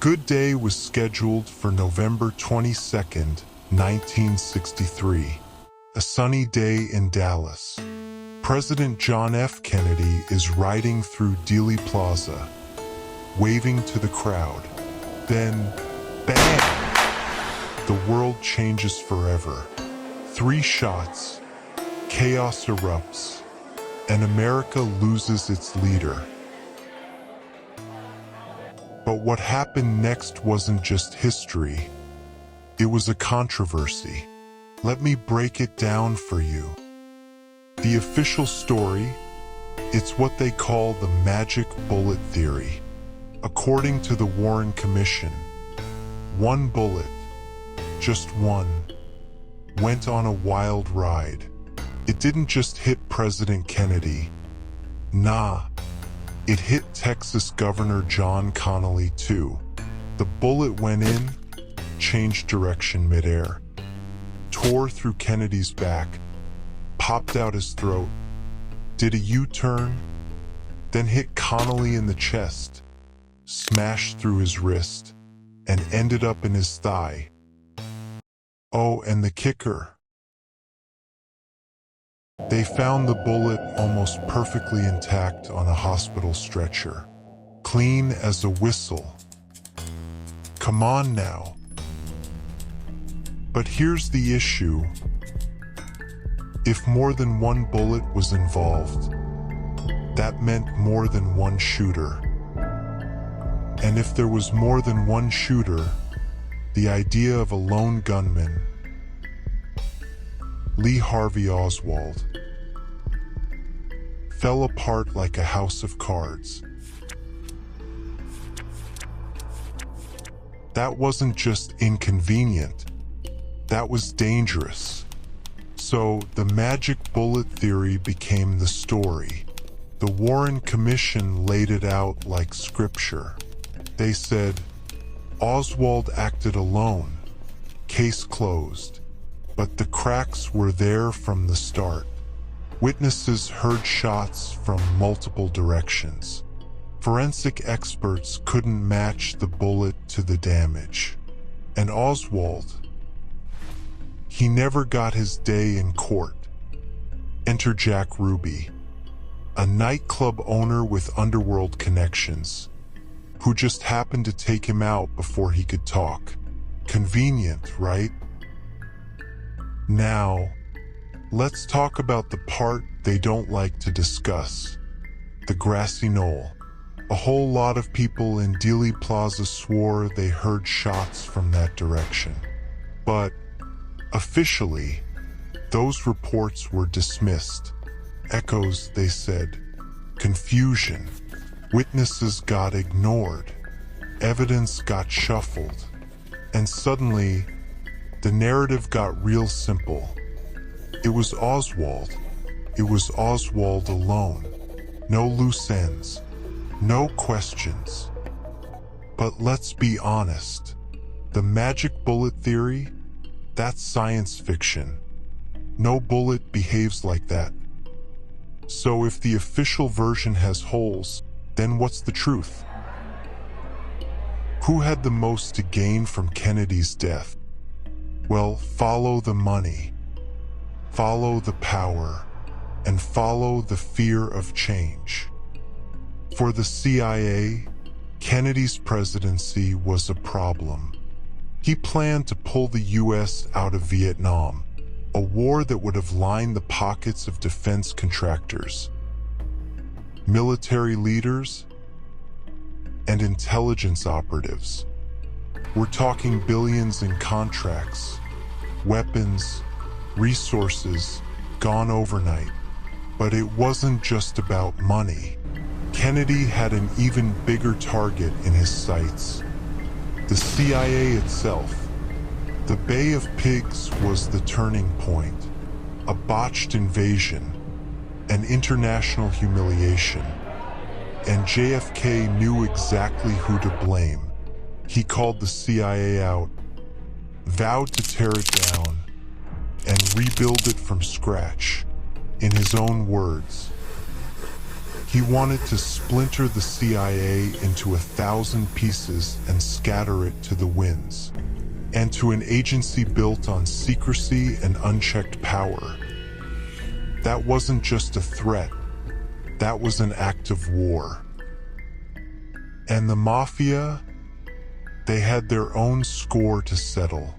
good day was scheduled for November 22nd, 1963, a sunny day in Dallas. President John F. Kennedy is riding through Dealey Plaza, waving to the crowd. Then, bang! The world changes forever. 3 shots, chaos erupts, and America loses its leader. But what happened next wasn't just history. It was a controversy. Let me break it down for you. The official story, it's what they call the magic bullet theory. According to the Warren Commission, 1 bullet, just 1, went on a wild ride. It didn't just hit President Kennedy. Nah, it hit Texas Governor John Connally too. The bullet went in, changed direction midair, tore through Kennedy's back, popped out his throat, did a U-turn, then hit Connally in the chest, smashed through his wrist, and ended up in his thigh. Oh, and the kicker. They found the bullet almost perfectly intact on a hospital stretcher, clean as a whistle. Come on now. But here's the issue. If more than 1 bullet was involved, that meant more than 1 shooter. And if there was more than 1 shooter, the idea of a lone gunman, Lee Harvey Oswald, fell apart like a house of cards. That wasn't just inconvenient, that was dangerous. So the magic bullet theory became the story. The Warren Commission laid it out like scripture. They said, Oswald acted alone, case closed. But the cracks were there from the start. Witnesses heard shots from multiple directions. Forensic experts couldn't match the bullet to the damage. And Oswald, he never got his day in court. Enter Jack Ruby, a nightclub owner with underworld connections, who just happened to take him out before he could talk. Convenient, right? Now, let's talk about the part they don't like to discuss. The grassy knoll. A whole lot of people in Dealey Plaza swore they heard shots from that direction. But, officially, those reports were dismissed. Echoes, they said. Confusion. Witnesses got ignored. Evidence got shuffled. And suddenly, the narrative got real simple. It was Oswald. It was Oswald alone. No loose ends. No questions. But let's be honest. The magic bullet theory? That's science fiction. No bullet behaves like that. So if the official version has holes, then what's the truth? Who had the most to gain from Kennedy's death? Well, follow the money, follow the power, and follow the fear of change. For the CIA, Kennedy's presidency was a problem. He planned to pull the U.S. out of Vietnam, a war that would have lined the pockets of defense contractors, military leaders, and intelligence operatives. We're talking billions in contracts, weapons, resources, gone overnight. But it wasn't just about money. Kennedy had an even bigger target in his sights. The CIA itself. The Bay of Pigs was the turning point. A botched invasion, an international humiliation. And JFK knew exactly who to blame. He called the CIA out, vowed to tear it down, and rebuild it from scratch. In his own words, He wanted to splinter the CIA into 1,000 pieces and scatter it to the winds, and to an agency built on secrecy and unchecked power. That wasn't just a threat, that was an act of war. And the Mafia, they had their own score to settle.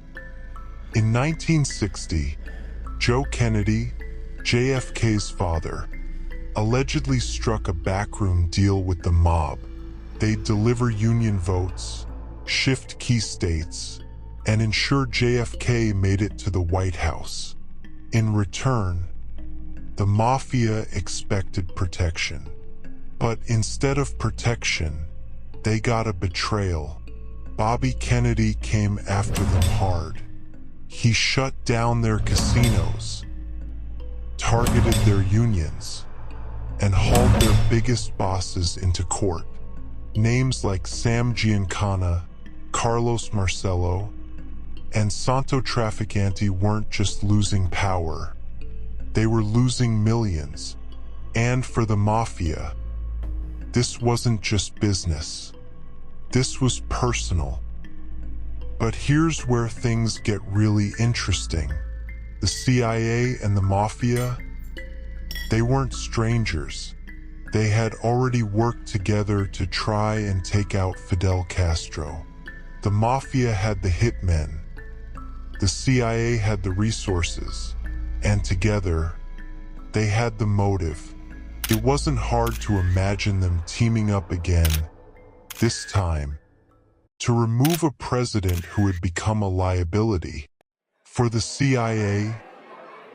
In 1960, Joe Kennedy, JFK's father, allegedly struck a backroom deal with the mob. They'd deliver Union votes, shift key states, and ensure JFK made it to the White House. In return, the Mafia expected protection. But instead of protection, they got a betrayal. Bobby Kennedy came after them hard. He shut down their casinos, targeted their unions, and hauled their biggest bosses into court. Names like Sam Giancana, Carlos Marcello, and Santo Trafficante weren't just losing power. They were losing millions. And for the Mafia, this wasn't just business. This was personal. But here's where things get really interesting. The CIA and the Mafia, they weren't strangers. They had already worked together to try and take out Fidel Castro. The Mafia had the hitmen. The CIA had the resources. And together, they had the motive. It wasn't hard to imagine them teaming up again, this time, to remove a president who had become a liability. For the CIA,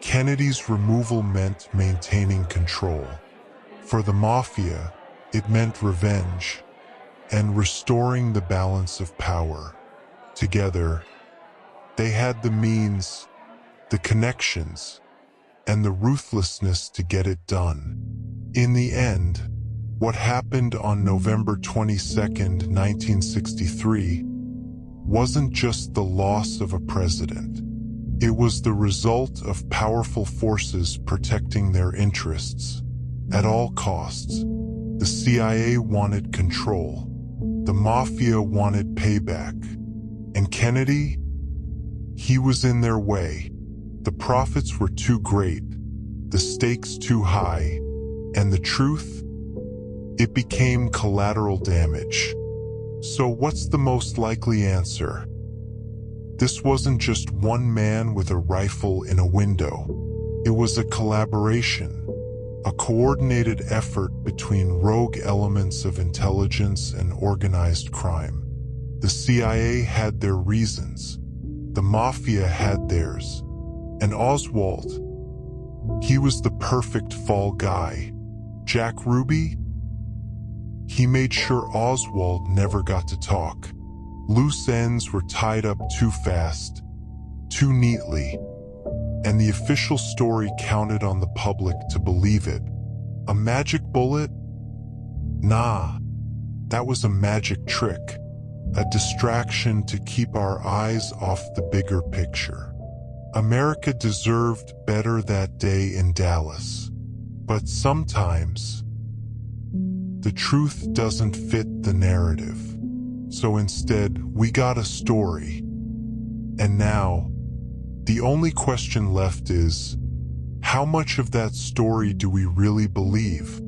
Kennedy's removal meant maintaining control. For the Mafia, it meant revenge and restoring the balance of power. Together, they had the means, the connections, and the ruthlessness to get it done. In the end, what happened on November 22nd, 1963, wasn't just the loss of a president. It was the result of powerful forces protecting their interests. At all costs, the CIA wanted control. The Mafia wanted payback. And Kennedy? He was in their way. The profits were too great, the stakes too high, and the truth? It became collateral damage. So what's the most likely answer? This wasn't just one man with a rifle in a window. It was a collaboration, a coordinated effort between rogue elements of intelligence and organized crime. The CIA had their reasons. The Mafia had theirs. And Oswald, he was the perfect fall guy. Jack Ruby? He made sure Oswald never got to talk. Loose ends were tied up too fast, too neatly, and the official story counted on the public to believe it. A magic bullet? Nah, that was a magic trick, a distraction to keep our eyes off the bigger picture. America deserved better that day in Dallas. But sometimes, the truth doesn't fit the narrative. So instead, we got a story. And now, the only question left is, how much of that story do we really believe?